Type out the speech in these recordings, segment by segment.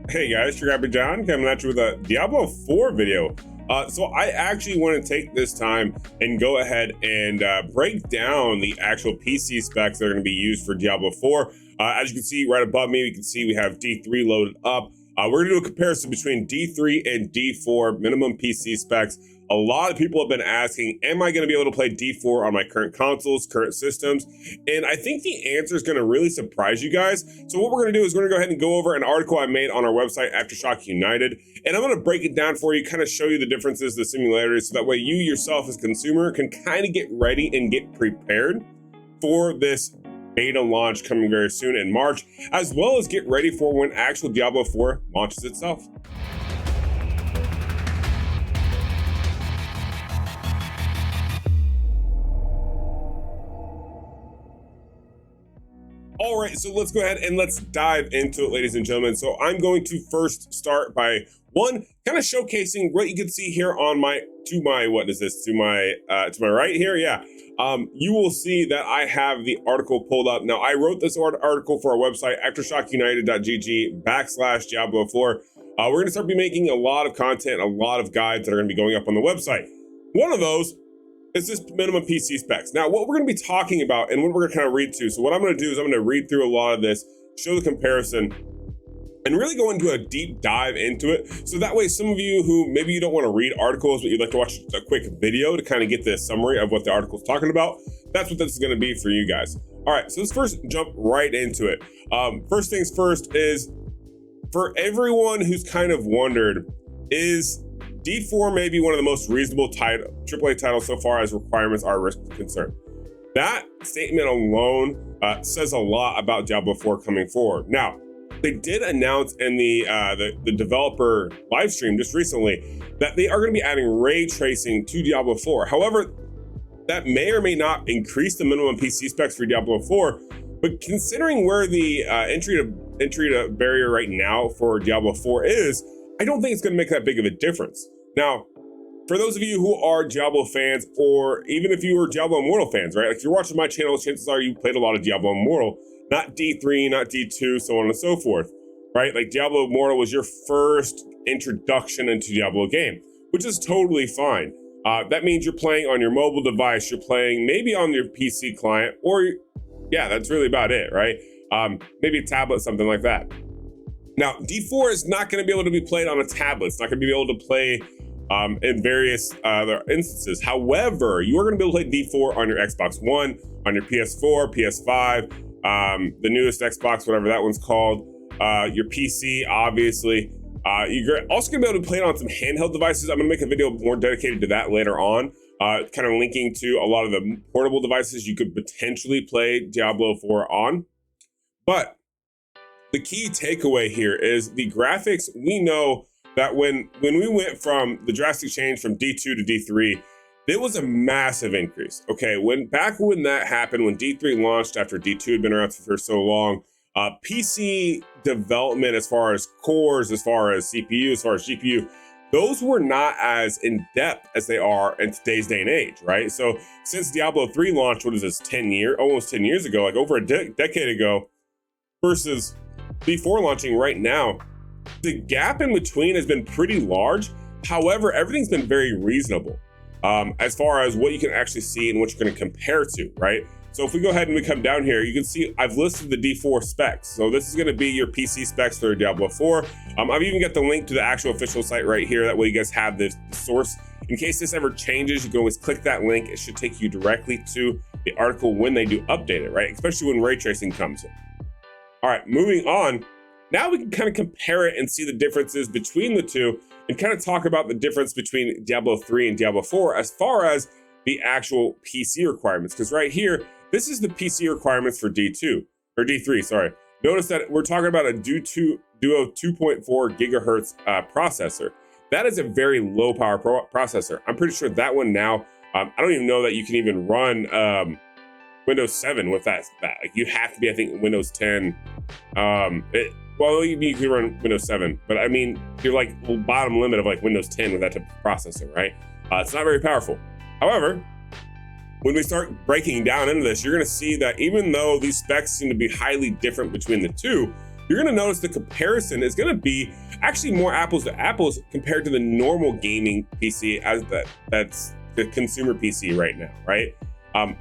Hey guys, your guy John coming at you with a Diablo 4 video. So I actually want to take this time and go ahead and break down the actual PC specs that are going to be used for Diablo 4. As you can see right above me, we can see we have D3 loaded up. We're going to do a comparison between D3 and D4 minimum PC specs. A lot of people have been asking, am I going to be able to play D4 on my current consoles, current systems? And I think the answer is going to really surprise you guys. So what we're going to do is we're going to go ahead and go over an article I made on our website, Aftershock United, and I'm going to break it down for you, kind of show you the differences, the simulators, so that way you yourself as a consumer can kind of get ready and get prepared for this beta launch coming very soon in March, as well as get ready for when actual Diablo 4 launches itself. All right, so let's go ahead and let's dive into it, ladies and gentlemen. So I'm going to first start by kind of showcasing what you can see here on to my right here. Yeah. You will see that I have the article pulled up. Now I wrote this article for our website, aftershockunited.gg/Diablo 4. We're going to start making a lot of content, a lot of guides that are going to be going up on the website. One of those is this minimum PC specs. Now, what we're going to be talking about and what we're going to kind of read to. So what I'm going to do is I'm going to read through a lot of this, show the comparison, and really go into a deep dive into it. So that way, some of you who maybe you don't want to read articles, but you'd like to watch a quick video to kind of get the summary of what the article is talking about, that's what this is going to be for you guys. All right, so let's first jump right into it. First things first is, for everyone who's kind of wondered, is D4 may be one of the most reasonable AAA titles so far as requirements are concerned. That statement alone says a lot about Diablo 4 coming forward. Now, they did announce in the developer live stream just recently that they are going to be adding ray tracing to Diablo 4. However, that may or may not increase the minimum PC specs for Diablo 4. But considering where the entry to barrier right now for Diablo 4 is, I don't think it's going to make that big of a difference. Now, for those of you who are Diablo fans, or even if you are Diablo Immortal fans, right? Like if you're watching my channel, chances are you played a lot of Diablo Immortal, not D3, not D2, so on and so forth, right? Like Diablo Immortal was your first introduction into Diablo game, which is totally fine. That means you're playing on your mobile device, you're playing maybe on your PC client, or yeah, that's really about it, right? Maybe a tablet, something like that. Now, D4 is not going to be able to be played on a tablet. It's not going to be able to play in various other instances. However, you are going to be able to play D4 on your Xbox One, on your PS4, PS5, the newest Xbox, whatever that one's called, your PC, obviously. You're also going to be able to play it on some handheld devices. I'm going to make a video more dedicated to that later on, kind of linking to a lot of the portable devices you could potentially play Diablo 4 on. But the key takeaway here is the graphics. We know that when we went from the drastic change from D2 to D3, there was a massive increase. Okay, back when that happened, when D3 launched after D2 had been around for so long, PC development as far as cores, as far as CPU, as far as GPU, those were not as in depth as they are in today's day and age, right? So since Diablo 3 launched, what is this, almost 10 years ago, like over a decade ago, versus D4 launching right now, the gap in between has been pretty large. However, everything's been very reasonable as far as what you can actually see and what you're going to compare to, right? So if we go ahead and we come down here, you can see I've listed the D4 specs. So this is going to be your PC specs for Diablo 4. I've even got the link to the actual official site right here. That way you guys have the source. In case this ever changes, you can always click that link. It should take you directly to the article when they do update it, right? Especially when ray tracing comes in. All right, moving on. Now we can kind of compare it and see the differences between the two and kind of talk about the difference between Diablo 3 and Diablo 4 as far as the actual PC requirements. Because right here, this is the PC requirements for D2, or D3, sorry. Notice that we're talking about a Duo 2.4 gigahertz processor. That is a very low power processor. I'm pretty sure that one now, I don't even know that you can even run Windows 7 with that. Like you have to be, I think, Windows 10. Well, you can run Windows 7, but I mean, you're like bottom limit of like Windows 10 with that type of processor, right? It's not very powerful. However, when we start breaking down into this, you're going to see that even though these specs seem to be highly different between the two, you're gonna notice the comparison is gonna be actually more apples to apples compared to the normal gaming PC as that's the consumer PC right now, right?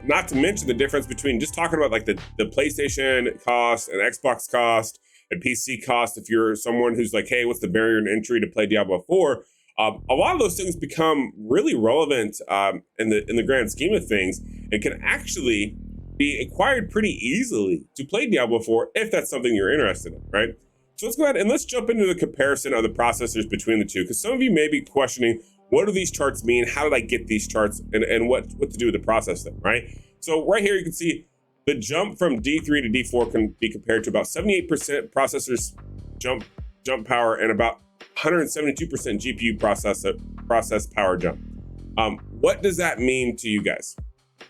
Not to mention the difference between just talking about like the PlayStation cost and Xbox cost and PC cost. If you're someone who's like, hey, what's the barrier to entry to play Diablo 4? A lot of those things become really relevant in the grand scheme of things, and can actually be acquired pretty easily to play Diablo 4 if that's something you're interested in, right? So let's go ahead and let's jump into the comparison of the processors between the two, because some of you may be questioning, what do these charts mean? How did I get these charts, and what to do with the process then, right? So right here you can see the jump from D3 to D4 can be compared to about 78% processors jump power and about 172% GPU process power jump. What does that mean to you guys?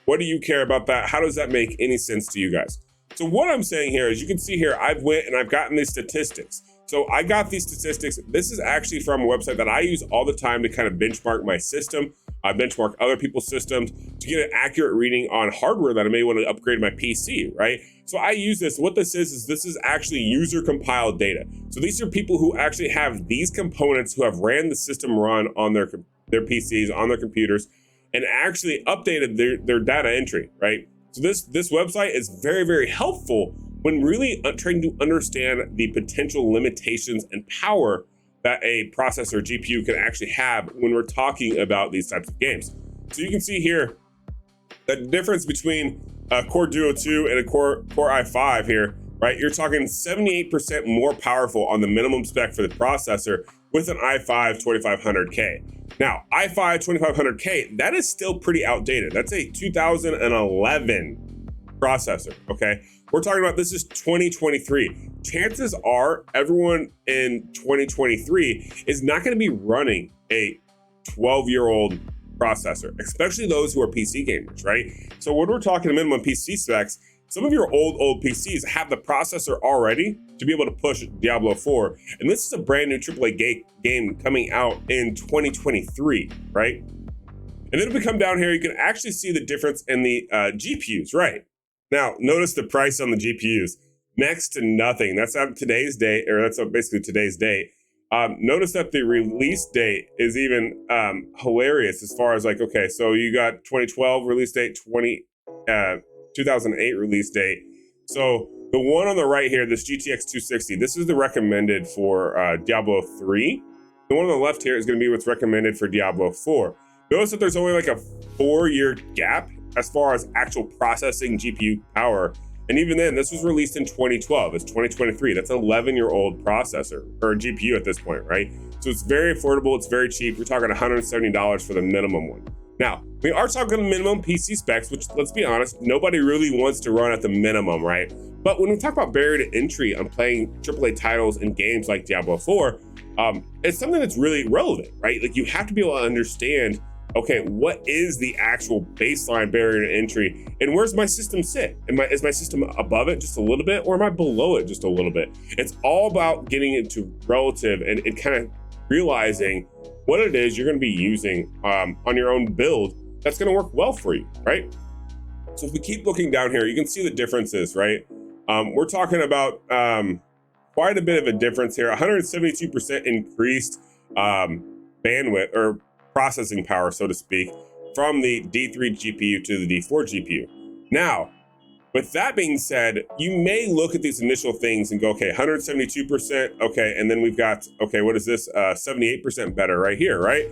What do you care about that? How does that make any sense to you guys? So what I'm saying here is, you can see here, I've went and I've gotten these statistics. So I got these statistics. This is actually from a website that I use all the time to kind of benchmark my system. I benchmark other people's systems to get an accurate reading on hardware that I may want to upgrade my PC, right? So I use this. What this is this is actually user compiled data. So these are people who actually have these components, who have ran the system run on their PCs, on their computers, and actually updated their data entry, right? So this website is very, very helpful when really trying to understand the potential limitations and power that a processor GPU can actually have when we're talking about these types of games. So you can see here the difference between a Core Duo 2 and a Core i5 here, right? You're talking 78% more powerful on the minimum spec for the processor with an i5 2500K. Now, i5 2500K, that is still pretty outdated. That's a 2011 processor, okay? We're talking about, this is 2023. Chances are everyone in 2023 is not going to be running a 12-year-old processor, especially those who are PC gamers, right? So when we're talking minimum PC specs, some of your old PCs have the processor already to be able to push Diablo 4. And this is a brand new AAA game coming out in 2023, right? And then if we come down here, you can actually see the difference in the GPUs, right? Now, notice the price on the GPUs, next to nothing. That's on today's date, or that's basically today's date. Notice that the release date is even hilarious as far as like, okay, so you got 2012 release date, 2008 release date. So the one on the right here, this GTX 260, this is the recommended for Diablo 3. The one on the left here is going to be what's recommended for Diablo 4. Notice that there's only like a 4-year gap as far as actual processing GPU power. And even then, this was released in 2012. It's 2023. That's an 11-year-old processor, or a GPU at this point, right? So it's very affordable. It's very cheap. You're talking $170 for the minimum one. Now, we are talking minimum PC specs, which, let's be honest, nobody really wants to run at the minimum, right? But when we talk about barrier to entry on playing AAA titles and games like Diablo 4, it's something that's really relevant, right? Like, you have to be able to understand, okay, what is the actual baseline barrier to entry, and where's my system sit? Is my system above it just a little bit, or am I below it just a little bit? It's all about getting into relative and kind of realizing what it is you're going to be using on your own build that's going to work well for you, right? So if we keep looking down here, you can see the differences, right? We're talking about quite a bit of a difference here. 172% increased bandwidth, or processing power, so to speak, from the D3 GPU to the D4 GPU. Now, with that being said, you may look at these initial things and go, okay, 172%, okay, and then we've got, okay, what is this? 78% better right here, right?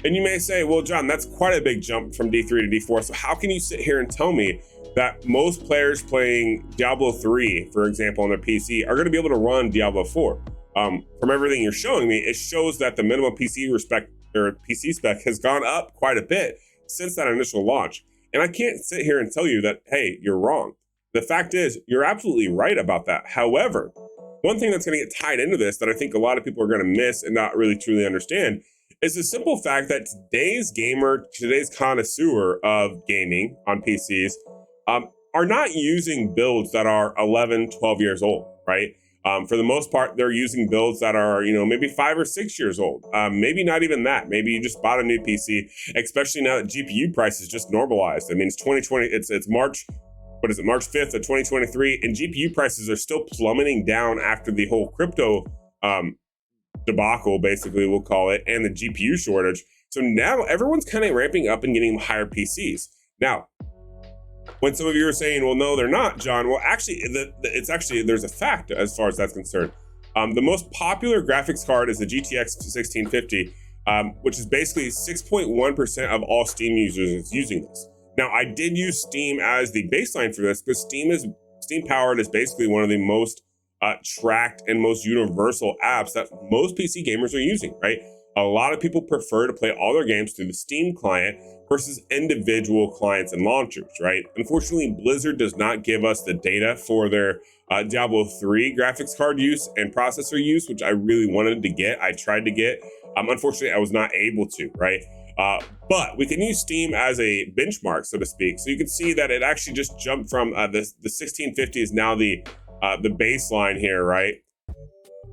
And you may say, well, John, that's quite a big jump from D3 to D4. So how can you sit here and tell me that most players playing Diablo 3, for example, on their PC are going to be able to run Diablo 4? From everything you're showing me, it shows that the minimum PC spec has gone up quite a bit since that initial launch. And I can't sit here and tell you that, hey, you're wrong. The fact is, you're absolutely right about that. However, one thing that's going to get tied into this that I think a lot of people are going to miss and not really truly understand is the simple fact that today's gamer, today's connoisseur of gaming on PCs are not using builds that are 11, 12 years old, right? For the most part, they're using builds that are, maybe 5 or 6 years old. Maybe not even that. Maybe you just bought a new PC, especially now that GPU prices just normalized. I mean, it's 2020, it's March what is it, March 5th of 2023, and GPU prices are still plummeting down after the whole crypto debacle, basically we'll call it, and the GPU shortage. So now everyone's kind of ramping up and getting higher PCs. Now, when some of you are saying, well, no, they're not, John. Well, actually, there's a fact as far as that's concerned. The most popular graphics card is the GTX 1650, which is basically 6.1% of all Steam users is using this. Now, I did use Steam as the baseline for this because Steam powered is basically one of the most tracked and most universal apps that most PC gamers are using, right? A lot of people prefer to play all their games through the Steam client versus individual clients and launchers, right? Unfortunately, Blizzard does not give us the data for their Diablo 3 graphics card use and processor use, which I really wanted to get. I tried to get. Unfortunately, I was not able to, right? But we can use Steam as a benchmark, so to speak. So you can see that it actually just jumped from the 1650 is now the baseline here, right?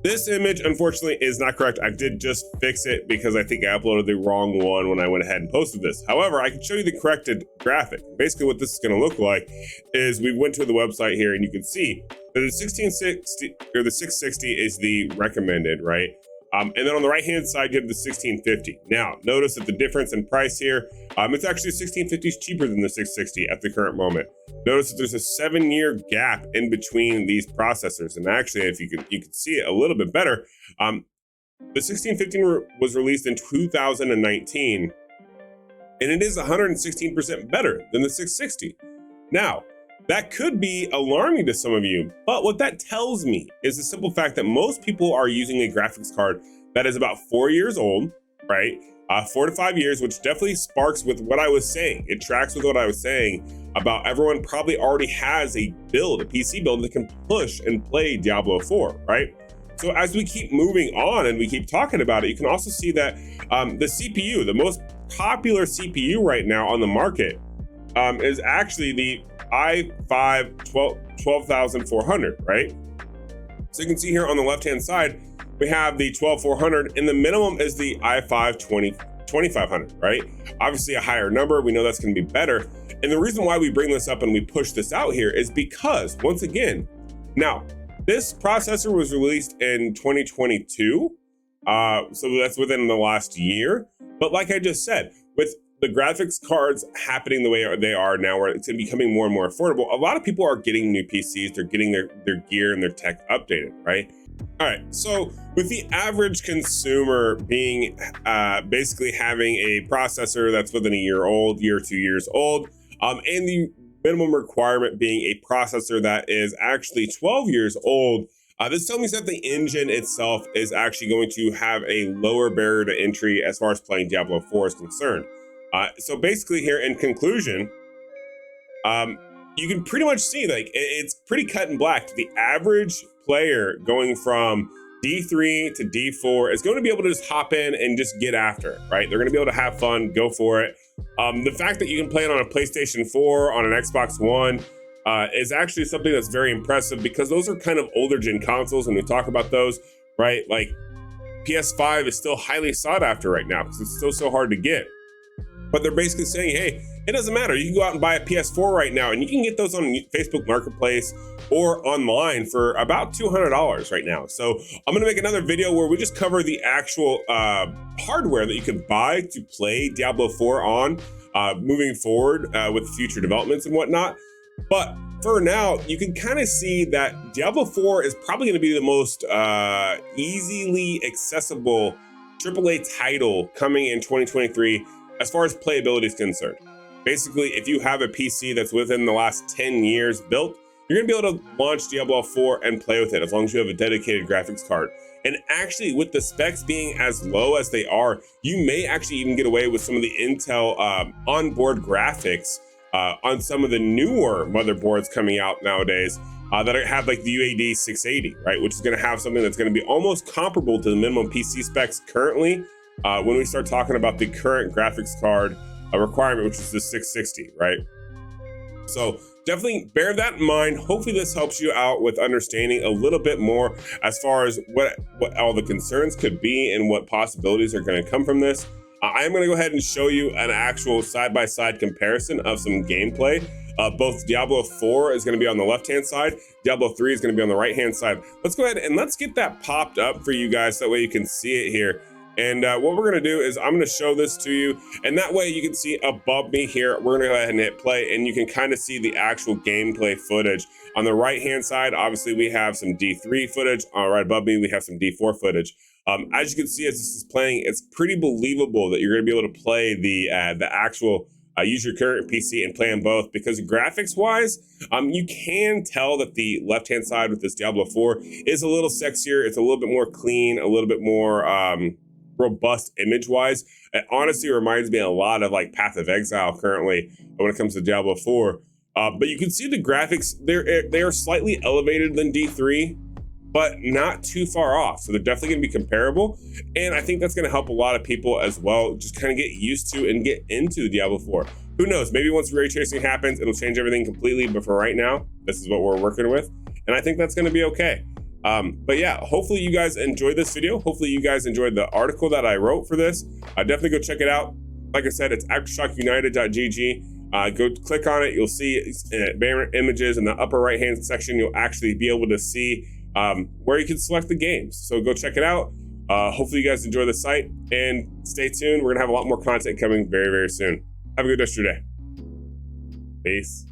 This image, unfortunately, is not correct. I did just fix it because I think I uploaded the wrong one when I went ahead and posted this. However, I can show you the corrected graphic. Basically, what this is going to look like is we went to the website here and you can see that the 1660 or the 660 is the recommended, right? And then on the right-hand side, you have the 1650. Now, notice that the difference in price here, it's actually 1650 is cheaper than the 660 at the current moment. Notice that there's a 7-year gap in between these processors. And actually, if you can see it a little bit better, the 1650 was released in 2019, and it is 116% better than the 660. Now, that could be alarming to some of you, but what that tells me is the simple fact that most people are using a graphics card that is about 4 years old, right? 4 to 5 years, which definitely sparks with what I was saying. It tracks with what I was saying about everyone probably already has a PC build that can push and play Diablo 4, right? So as we keep moving on and we keep talking about it, you can also see that the CPU, the most popular CPU right now on the market, is actually the i5 12400, right? So you can see here on the left-hand side, we have the 12400 and the minimum is the i5 2500, right? Obviously a higher number, we know that's gonna be better. And the reason why we bring this up and we push this out here is because, once again, now, this processor was released in 2022, so that's within the last year. But like I just said, with the graphics cards happening the way they are now, where it's becoming more and more affordable, a lot of people are getting new PCs, they're getting their gear and their tech updated, right? All right, so with the average consumer being basically having a processor that's within a year old, 2 years old, and the minimum requirement being a processor that is actually 12 years old, this tells me that the engine itself is actually going to have a lower barrier to entry as far as playing Diablo 4 is concerned. So basically here in conclusion, you can pretty much see like it's pretty cut and black. The average player going from D3 to D4 is going to be able to just hop in and just get after it, right? They're going to be able to have fun, go for it. The fact that you can play it on a PlayStation 4, on an Xbox One, is actually something that's very impressive because those are kind of older gen consoles when we talk about those, right? Like PS5 is still highly sought after right now because it's still so hard to get. But they're basically saying, hey, it doesn't matter. You can go out and buy a PS4 right now and you can get those on Facebook Marketplace or online for about $200 right now. So I'm gonna make another video where we just cover the actual hardware that you can buy to play Diablo 4 on moving forward with future developments and whatnot. But for now, you can kind of see that Diablo 4 is probably gonna be the most easily accessible AAA title coming in 2023 as far as playability is concerned. Basically, if you have a PC that's within the last 10 years built, you're gonna be able to launch Diablo 4 and play with it as long as you have a dedicated graphics card. And actually, with the specs being as low as they are, you may actually even get away with some of the Intel onboard graphics on some of the newer motherboards coming out nowadays that have like the UAD 680, right? Which is gonna have something that's gonna be almost comparable to the minimum PC specs currently when we start talking about the current graphics card requirement, which is the 660, right? So definitely bear that in mind. Hopefully this helps you out with understanding a little bit more as far as what all the concerns could be and what possibilities are going to come from this. I'm going to go ahead and show you an actual side-by-side comparison of some gameplay Both Diablo 4 is going to be on the left-hand side. Diablo 3 is going to be on the right-hand side. Let's go ahead and let's get that popped up for you guys. That way you can see it here. And what we're going to do is I'm going to show this to you. And that way you can see above me here, we're going to go ahead and hit play and you can kind of see the actual gameplay footage. On the right-hand side, obviously we have some D3 footage. Right above me, we have some D4 footage. As you can see, as this is playing, it's pretty believable that you're going to be able to play the actual use your current PC and play them both, because graphics-wise, you can tell that the left-hand side with this Diablo 4 is a little sexier. It's a little bit more clean, a little bit more robust image-wise. It honestly reminds me a lot of like Path of Exile currently when it comes to Diablo 4. But you can see the graphics, they are slightly elevated than D3, but not too far off. So they're definitely gonna be comparable. And I think that's gonna help a lot of people as well, just kind of get used to and get into Diablo 4. Who knows, maybe once ray tracing happens, it'll change everything completely. But for right now, this is what we're working with. And I think that's gonna be okay. But yeah, hopefully you guys enjoyed this video. Hopefully you guys enjoyed the article that I wrote for this. Definitely go check it out. Like I said, it's aftershockunited.gg. Go click on it. You'll see banner images in the upper right-hand section. You'll actually be able to see where you can select the games. So go check it out. Hopefully you guys enjoy the site and stay tuned. We're gonna have a lot more content coming very, very soon. Have a good rest of your day. Peace.